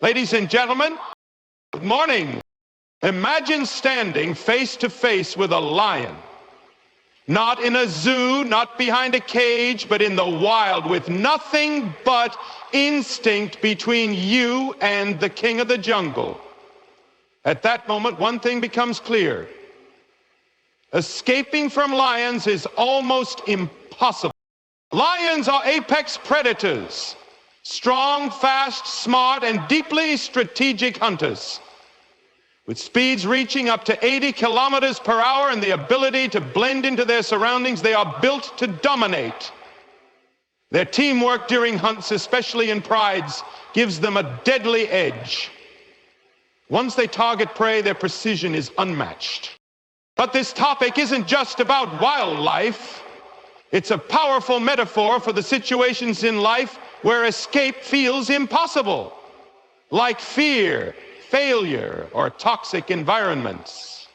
Ladies and gentlemen, good morning. Imagine standing face to face with a lion. Not in a zoo, not behind a cage, but in the wild, with nothing but instinct between you and the king of the jungle. At that moment, one thing becomes clear. Escaping from lions is almost impossible. Lions are apex predators, strong, fast, smart, and deeply strategic hunters. With speeds reaching up to 80 kilometers per hour and the ability to blend into their surroundings, they are built to dominate. Their teamwork during hunts, especially in prides, gives them a deadly edge. Once they target prey, their precision is unmatched. But this topic isn't just about wildlife. It's a powerful metaphor for the situations in life where escape feels impossible, like fear, failure, or toxic environments.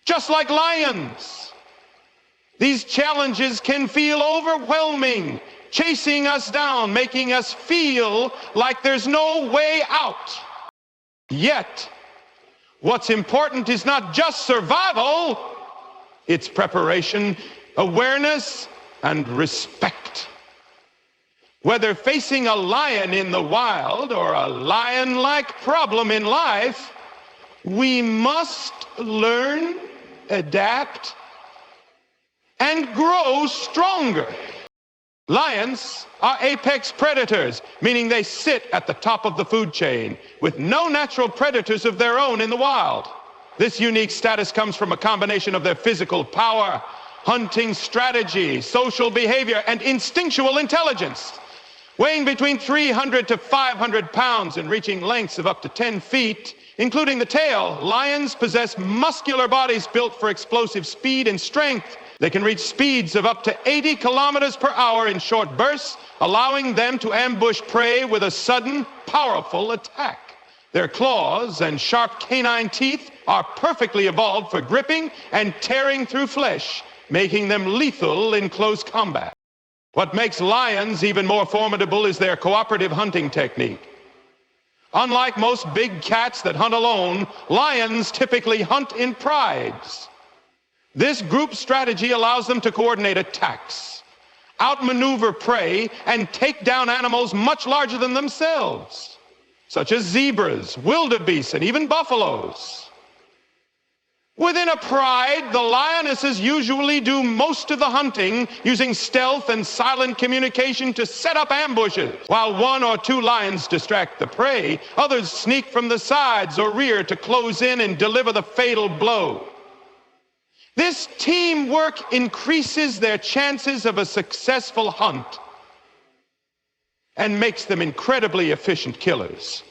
Just like lions, these challenges can feel overwhelming, chasing us down, making us feel like there's no way out. Yet, what's important is not just survival, it's preparation, awareness, and respect. Whether facing a lion in the wild or a lion-like problem in life, we must learn, adapt, and grow stronger. Lions are apex predators, meaning they sit at the top of the food chain with no natural predators of their own in the wild. This unique status comes from a combination of their physical power, hunting strategy, social behavior, and instinctual intelligence. Weighing between 300 to 500 pounds and reaching lengths of up to 10 feet, including the tail, lions possess muscular bodies built for explosive speed and strength. They can reach speeds of up to 80 kilometers per hour in short bursts, allowing them to ambush prey with a sudden, powerful attack. Their claws and sharp canine teeth are perfectly evolved for gripping and tearing through flesh, making them lethal in close combat. What makes lions even more formidable is their cooperative hunting technique. Unlike most big cats that hunt alone, lions typically hunt in prides. This group strategy allows them to coordinate attacks, outmaneuver prey, and take down animals much larger than themselves, such as zebras, wildebeests, and even buffaloes. Within a pride, the lionesses usually do most of the hunting, using stealth and silent communication to set up ambushes. While one or two lions distract the prey, others sneak from the sides or rear to close in and deliver the fatal blow. This teamwork increases their chances of a successful hunt and makes them incredibly efficient killers.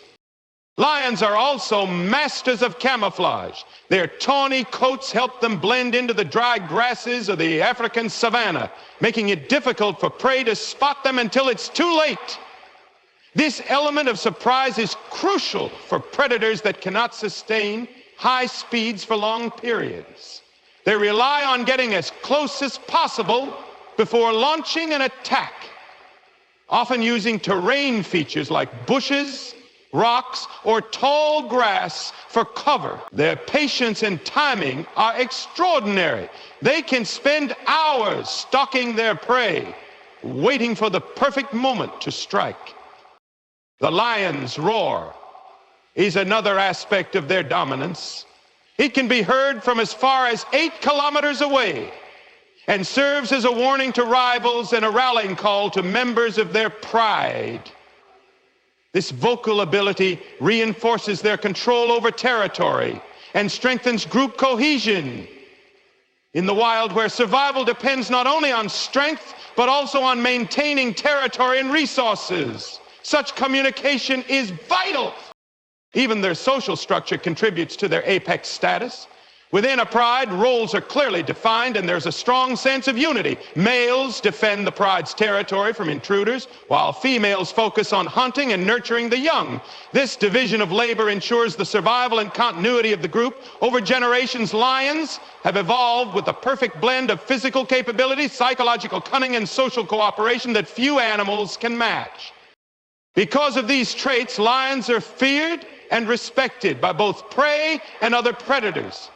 Lions are also masters of camouflage. Their tawny coats help them blend into the dry grasses of the African savanna, making it difficult for prey to spot them until it's too late. This element of surprise is crucial for predators that cannot sustain high speeds for long periods. They rely on getting as close as possible before launching an attack, often using terrain features like bushes, rocks, or tall grass for cover. Their patience and timing are extraordinary. They can spend hours stalking their prey, waiting for the perfect moment to strike. The lion's roar is another aspect of their dominance. It can be heard from as far as 8 kilometers away and serves as a warning to rivals and a rallying call to members of their pride. This vocal ability reinforces their control over territory and strengthens group cohesion. In the wild, where survival depends not only on strength, but also on maintaining territory and resources, such communication is vital. Even their social structure contributes to their apex status. Within a pride, roles are clearly defined and there's a strong sense of unity. Males defend the pride's territory from intruders, while females focus on hunting and nurturing the young. This division of labor ensures the survival and continuity of the group. Over generations, lions have evolved with a perfect blend of physical capability, psychological cunning, and social cooperation that few animals can match. Because of these traits, lions are feared and respected by both prey and other predators.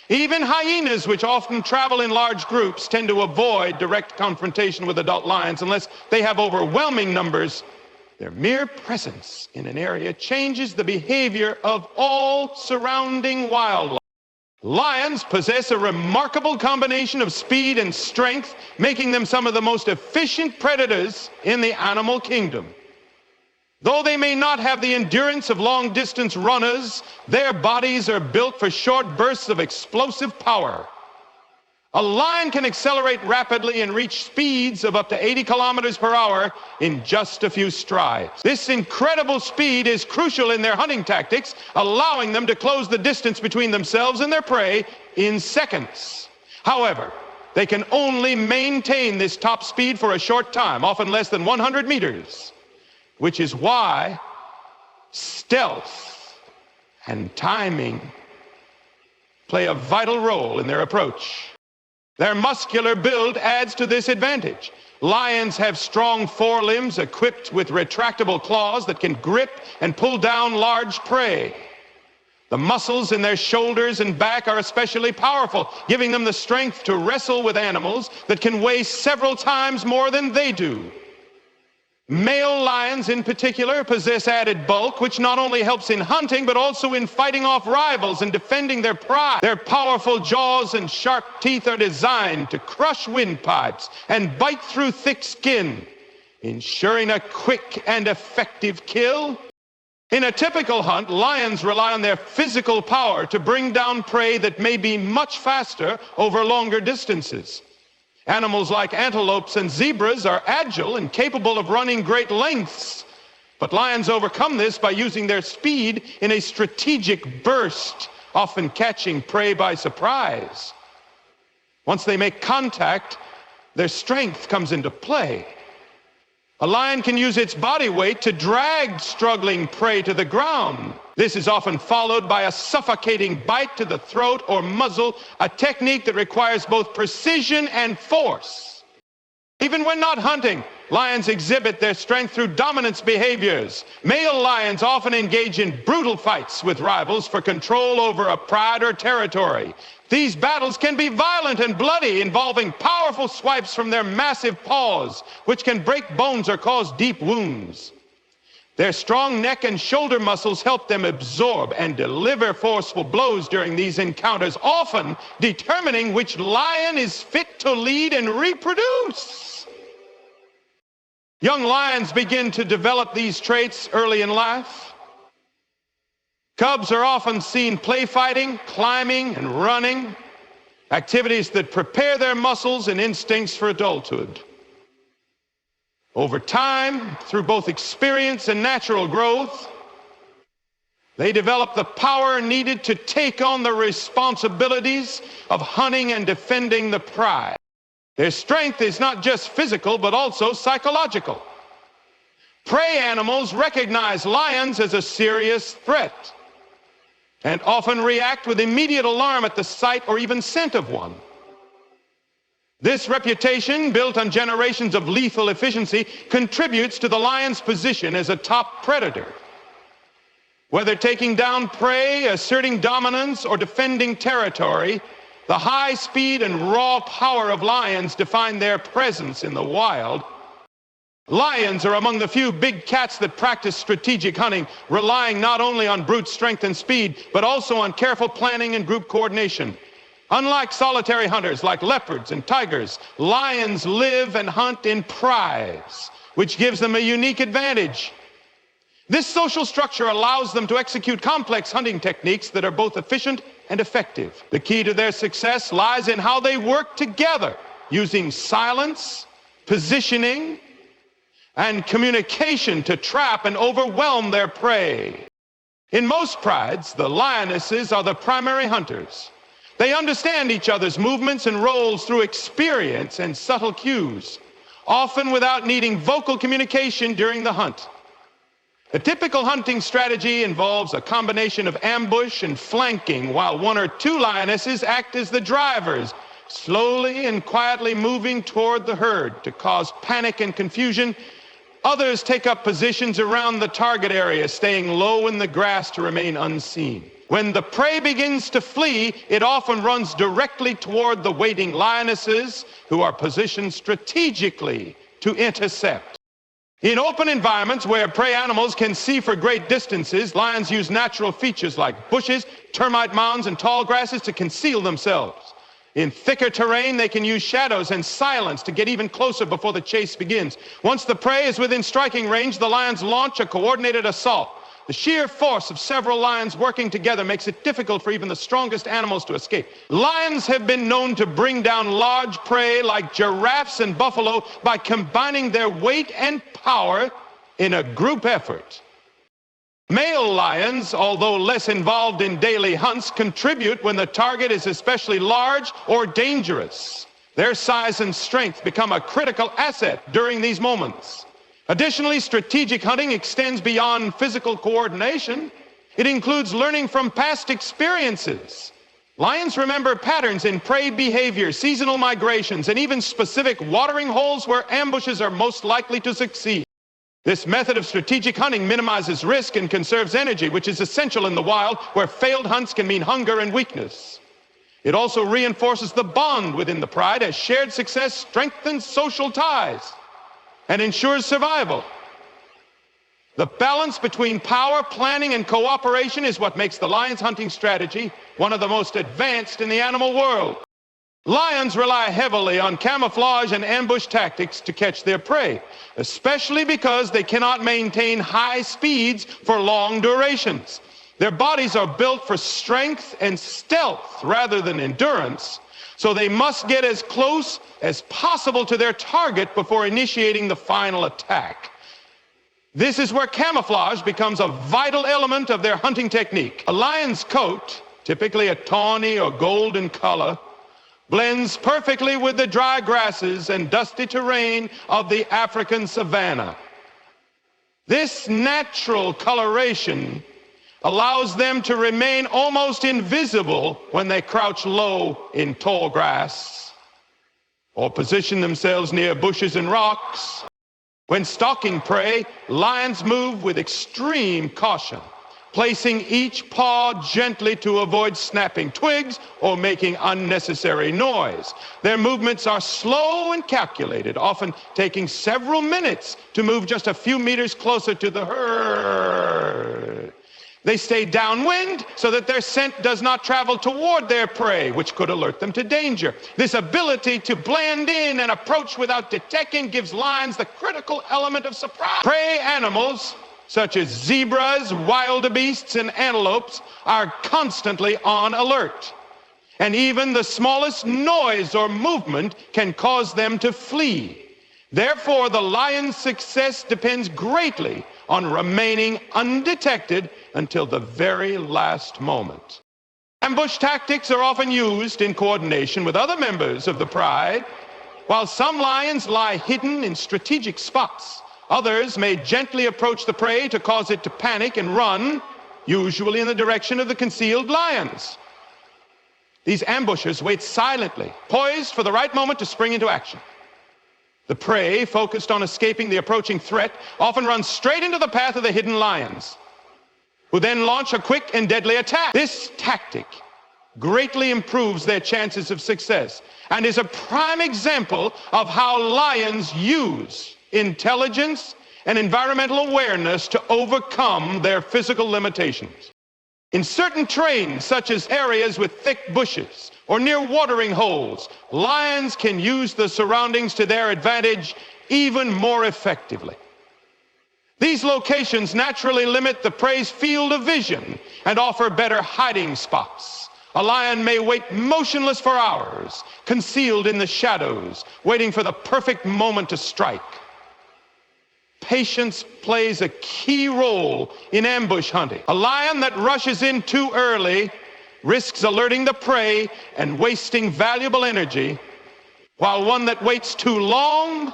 Even hyenas, which often travel in large groups, tend to avoid direct confrontation with adult lions unless they have overwhelming numbers. Their mere presence in an area changes the behavior of all surrounding wildlife. Lions possess a remarkable combination of speed and strength, making them some of the most efficient predators in the animal kingdom. Though they may not have the endurance of long-distance runners, their bodies are built for short bursts of explosive power. A lion can accelerate rapidly and reach speeds of up to 80 kilometers per hour in just a few strides. This incredible speed is crucial in their hunting tactics, allowing them to close the distance between themselves and their prey in seconds. However, they can only maintain this top speed for a short time, often less than 100 meters. Which is why stealth and timing play a vital role in their approach. Their muscular build adds to this advantage. Lions have strong forelimbs equipped with retractable claws that can grip and pull down large prey. The muscles in their shoulders and back are especially powerful, giving them the strength to wrestle with animals that can weigh several times more than they do. Male lions in particular possess added bulk, which not only helps in hunting, but also in fighting off rivals and defending their pride. Their powerful jaws and sharp teeth are designed to crush windpipes and bite through thick skin, ensuring a quick and effective kill. In a typical hunt, lions rely on their physical power to bring down prey that may be much faster over longer distances. Animals like antelopes and zebras are agile and capable of running great lengths, but lions overcome this by using their speed in a strategic burst, often catching prey by surprise. Once they make contact, their strength comes into play. A lion can use its body weight to drag struggling prey to the ground. This is often followed by a suffocating bite to the throat or muzzle, a technique that requires both precision and force. Even when not hunting, lions exhibit their strength through dominance behaviors. Male lions often engage in brutal fights with rivals for control over a pride or territory. These battles can be violent and bloody, involving powerful swipes from their massive paws, which can break bones or cause deep wounds. Their strong neck and shoulder muscles help them absorb and deliver forceful blows during these encounters, often determining which lion is fit to lead and reproduce. Young lions begin to develop these traits early in life. Cubs are often seen play fighting, climbing, and running, activities that prepare their muscles and instincts for adulthood. Over time, through both experience and natural growth, they develop the power needed to take on the responsibilities of hunting and defending the pride. Their strength is not just physical, but also psychological. Prey animals recognize lions as a serious threat and often react with immediate alarm at the sight or even scent of one. This reputation, built on generations of lethal efficiency, contributes to the lion's position as a top predator. Whether taking down prey, asserting dominance, or defending territory, the high speed and raw power of lions define their presence in the wild. Lions are among the few big cats that practice strategic hunting, relying not only on brute strength and speed, but also on careful planning and group coordination. Unlike solitary hunters like leopards and tigers, lions live and hunt in prides, which gives them a unique advantage. This social structure allows them to execute complex hunting techniques that are both efficient and effective. The key to their success lies in how they work together, using silence, positioning, and communication to trap and overwhelm their prey. In most prides, the lionesses are the primary hunters. They understand each other's movements and roles through experience and subtle cues, often without needing vocal communication during the hunt. A typical hunting strategy involves a combination of ambush and flanking, while one or two lionesses act as the drivers, slowly and quietly moving toward the herd to cause panic and confusion Others take up positions around the target area, staying low in the grass to remain unseen. When the prey begins to flee, it often runs directly toward the waiting lionesses, who are positioned strategically to intercept. In open environments where prey animals can see for great distances, lions use natural features like bushes, termite mounds, and tall grasses to conceal themselves. In thicker terrain, they can use shadows and silence to get even closer before the chase begins. Once the prey is within striking range, the lions launch a coordinated assault. The sheer force of several lions working together makes it difficult for even the strongest animals to escape. Lions have been known to bring down large prey like giraffes and buffalo by combining their weight and power in a group effort. Male lions, although less involved in daily hunts, contribute when the target is especially large or dangerous. Their size and strength become a critical asset during these moments. Additionally, strategic hunting extends beyond physical coordination. It includes learning from past experiences. Lions remember patterns in prey behavior, seasonal migrations, and even specific watering holes where ambushes are most likely to succeed. This method of strategic hunting minimizes risk and conserves energy, which is essential in the wild, where failed hunts can mean hunger and weakness. It also reinforces the bond within the pride, as shared success strengthens social ties and ensures survival. The balance between power, planning, and cooperation is what makes the lion's hunting strategy one of the most advanced in the animal world. Lions rely heavily on camouflage and ambush tactics to catch their prey, especially because they cannot maintain high speeds for long durations. Their bodies are built for strength and stealth rather than endurance, so they must get as close as possible to their target before initiating the final attack. This is where camouflage becomes a vital element of their hunting technique. A lion's coat, typically a tawny or golden color, blends perfectly with the dry grasses and dusty terrain of the African savanna. This natural coloration allows them to remain almost invisible when they crouch low in tall grass or position themselves near bushes and rocks. When stalking prey, lions move with extreme caution, placing each paw gently to avoid snapping twigs or making unnecessary noise. Their movements are slow and calculated, often taking several minutes to move just a few meters closer to the herd. They stay downwind so that their scent does not travel toward their prey, which could alert them to danger. This ability to blend in and approach without detecting gives lions the critical element of surprise. Prey animals, such as zebras, wildebeests, and antelopes, are constantly on alert. And even the smallest noise or movement can cause them to flee. Therefore, the lion's success depends greatly on remaining undetected until the very last moment. Ambush tactics are often used in coordination with other members of the pride. While some lions lie hidden in strategic spots, others may gently approach the prey to cause it to panic and run, usually in the direction of the concealed lions. These ambushers wait silently, poised for the right moment to spring into action. The prey, focused on escaping the approaching threat, often runs straight into the path of the hidden lions, who then launch a quick and deadly attack. This tactic greatly improves their chances of success and is a prime example of how lions use intelligence and environmental awareness to overcome their physical limitations. In certain terrains, such as areas with thick bushes or near watering holes, lions can use the surroundings to their advantage even more effectively. These locations naturally limit the prey's field of vision and offer better hiding spots. A lion may wait motionless for hours, concealed in the shadows, waiting for the perfect moment to strike. Patience plays a key role in ambush hunting. A lion that rushes in too early risks alerting the prey and wasting valuable energy, while one that waits too long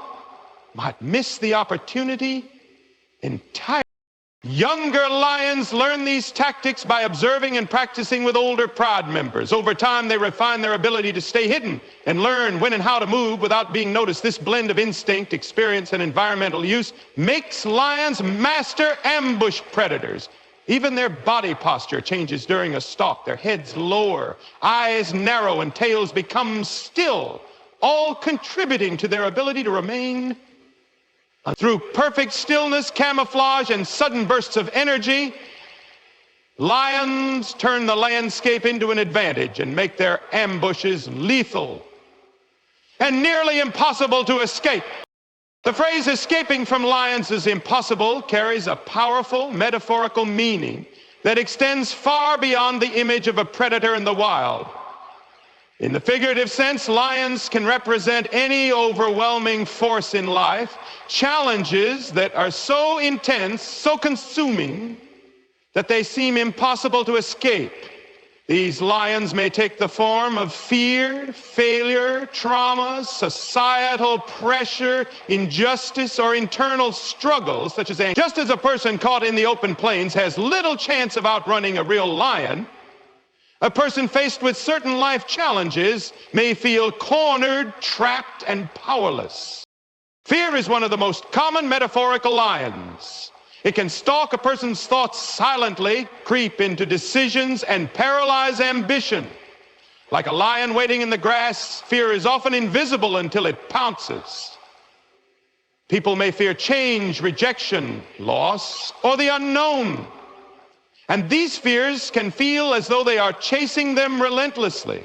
might miss the opportunity entirely. Younger lions learn these tactics by observing and practicing with older pride members. Over time, they refine their ability to stay hidden and learn when and how to move without being noticed. This blend of instinct, experience, and environmental use makes lions master ambush predators. Even their body posture changes during a stalk. Their heads lower, eyes narrow, and tails become still, all contributing to their ability to remain. Through perfect stillness, camouflage, and sudden bursts of energy, lions turn the landscape into an advantage and make their ambushes lethal and nearly impossible to escape. The phrase escaping from lions is impossible carries a powerful metaphorical meaning that extends far beyond the image of a predator in the wild. In the figurative sense, lions can represent any overwhelming force in life, challenges that are so intense, so consuming, that they seem impossible to escape. These lions may take the form of fear, failure, trauma, societal pressure, injustice, or internal struggles, such as anger. Just as a person caught in the open plains has little chance of outrunning a real lion, a person faced with certain life challenges may feel cornered, trapped, and powerless. Fear is one of the most common metaphorical lions. It can stalk a person's thoughts silently, creep into decisions, and paralyze ambition. Like a lion waiting in the grass, fear is often invisible until it pounces. People may fear change, rejection, loss, or the unknown. And these fears can feel as though they are chasing them relentlessly.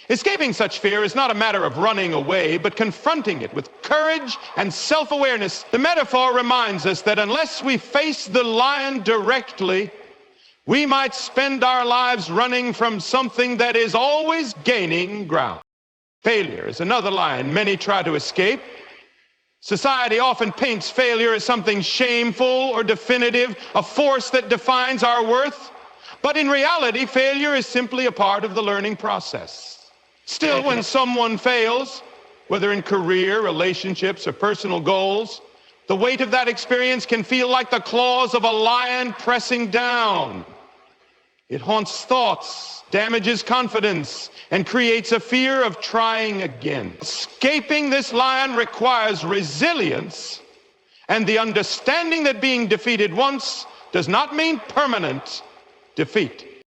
Escaping such fear is not a matter of running away, but confronting it with courage and self-awareness. The metaphor reminds us that unless we face the lion directly, we might spend our lives running from something that is always gaining ground. Failure is another lion many try to escape. Society often paints failure as something shameful or definitive, a force that defines our worth. But in reality, failure is simply a part of the learning process. Still, when someone fails, whether in career, relationships, or personal goals, the weight of that experience can feel like the claws of a lion pressing down. It haunts thoughts, damages confidence, and creates a fear of trying again. Escaping this lion requires resilience and the understanding that being defeated once does not mean permanent defeat.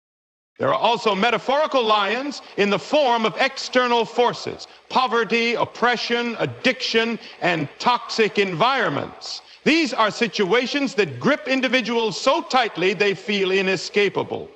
There are also metaphorical lions in the form of external forces: poverty, oppression, addiction, and toxic environments. These are situations that grip individuals so tightly they feel inescapable.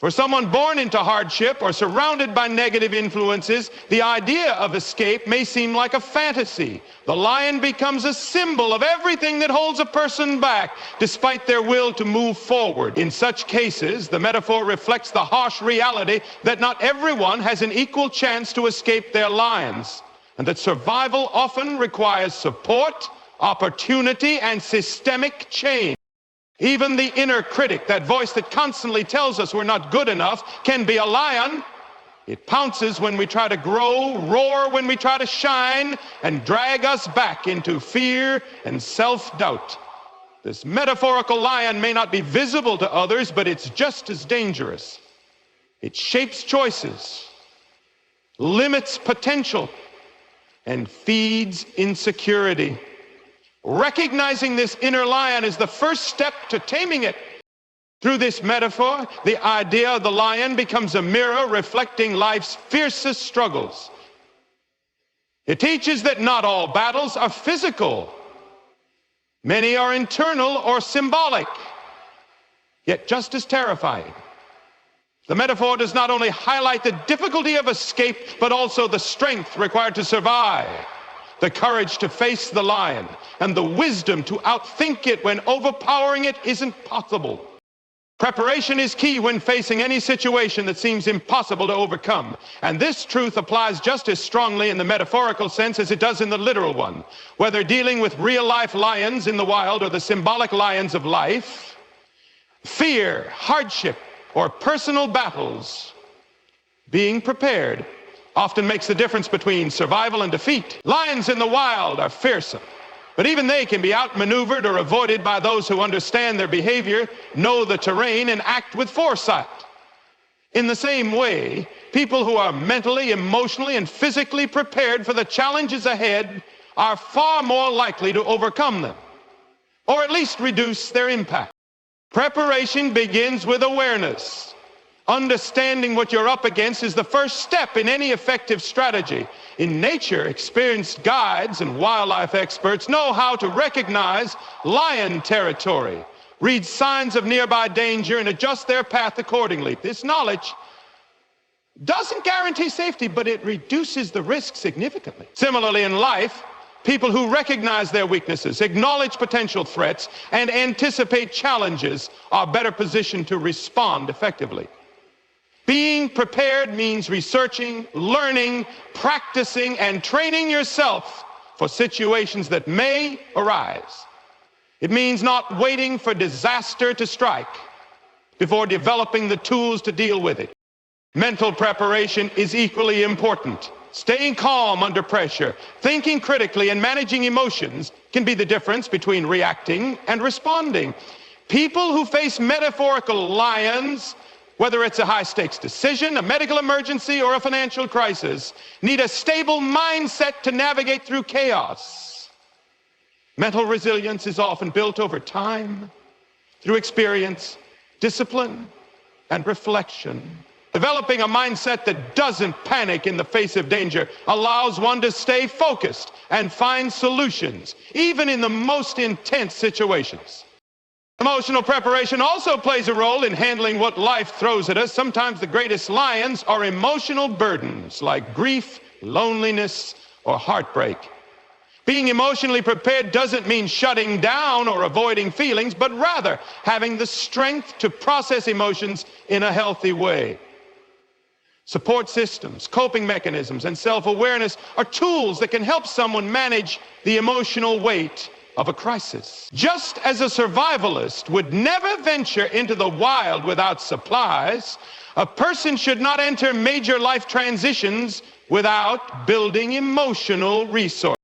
For someone born into hardship or surrounded by negative influences, the idea of escape may seem like a fantasy. The lion becomes a symbol of everything that holds a person back, despite their will to move forward. In such cases, the metaphor reflects the harsh reality that not everyone has an equal chance to escape their lions, and that survival often requires support, opportunity, and systemic change. Even the inner critic, that voice that constantly tells us we're not good enough, can be a lion. It pounces when we try to grow, roar when we try to shine, and drag us back into fear and self-doubt. This metaphorical lion may not be visible to others, but it's just as dangerous. It shapes choices, limits potential, and feeds insecurity. Recognizing this inner lion is the first step to taming it. Through this metaphor, the idea of the lion becomes a mirror reflecting life's fiercest struggles. It teaches that not all battles are physical. Many are internal or symbolic, yet just as terrifying. The metaphor does not only highlight the difficulty of escape, but also the strength required to survive, the courage to face the lion, and the wisdom to outthink it when overpowering it isn't possible. Preparation is key when facing any situation that seems impossible to overcome. And this truth applies just as strongly in the metaphorical sense as it does in the literal one. Whether dealing with real-life lions in the wild or the symbolic lions of life, fear, hardship, or personal battles, being prepared often makes the difference between survival and defeat. Lions in the wild are fearsome. But even they can be outmaneuvered or avoided by those who understand their behavior, know the terrain, and act with foresight. In the same way, people who are mentally, emotionally, and physically prepared for the challenges ahead are far more likely to overcome them, or at least reduce their impact. Preparation begins with awareness. Understanding what you're up against is the first step in any effective strategy. In nature, experienced guides and wildlife experts know how to recognize lion territory, read signs of nearby danger, and adjust their path accordingly. This knowledge doesn't guarantee safety, but it reduces the risk significantly. Similarly, in life, people who recognize their weaknesses, acknowledge potential threats, and anticipate challenges are better positioned to respond effectively. Being prepared means researching, learning, practicing, and training yourself for situations that may arise. It means not waiting for disaster to strike before developing the tools to deal with it. Mental preparation is equally important. Staying calm under pressure, thinking critically, and managing emotions can be the difference between reacting and responding. People who face metaphorical lions, whether it's a high-stakes decision, a medical emergency, or a financial crisis, need a stable mindset to navigate through chaos. Mental resilience is often built over time, through experience, discipline, and reflection. Developing a mindset that doesn't panic in the face of danger allows one to stay focused and find solutions, even in the most intense situations. Emotional preparation also plays a role in handling what life throws at us. Sometimes the greatest lions are emotional burdens like grief, loneliness, or heartbreak. Being emotionally prepared doesn't mean shutting down or avoiding feelings, but rather having the strength to process emotions in a healthy way. Support systems, coping mechanisms, and self-awareness are tools that can help someone manage the emotional weight of a crisis. Just as a survivalist would never venture into the wild without supplies, a person should not enter major life transitions without building emotional resources.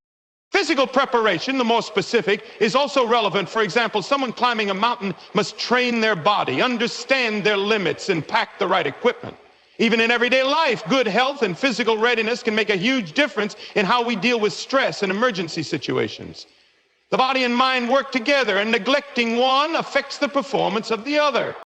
Physical preparation, the more specific, is also relevant. For example, someone climbing a mountain must train their body, understand their limits, and pack the right equipment. Even in everyday life, good health and physical readiness can make a huge difference in how we deal with stress and emergency situations. The body and mind work together, and neglecting one affects the performance of the other.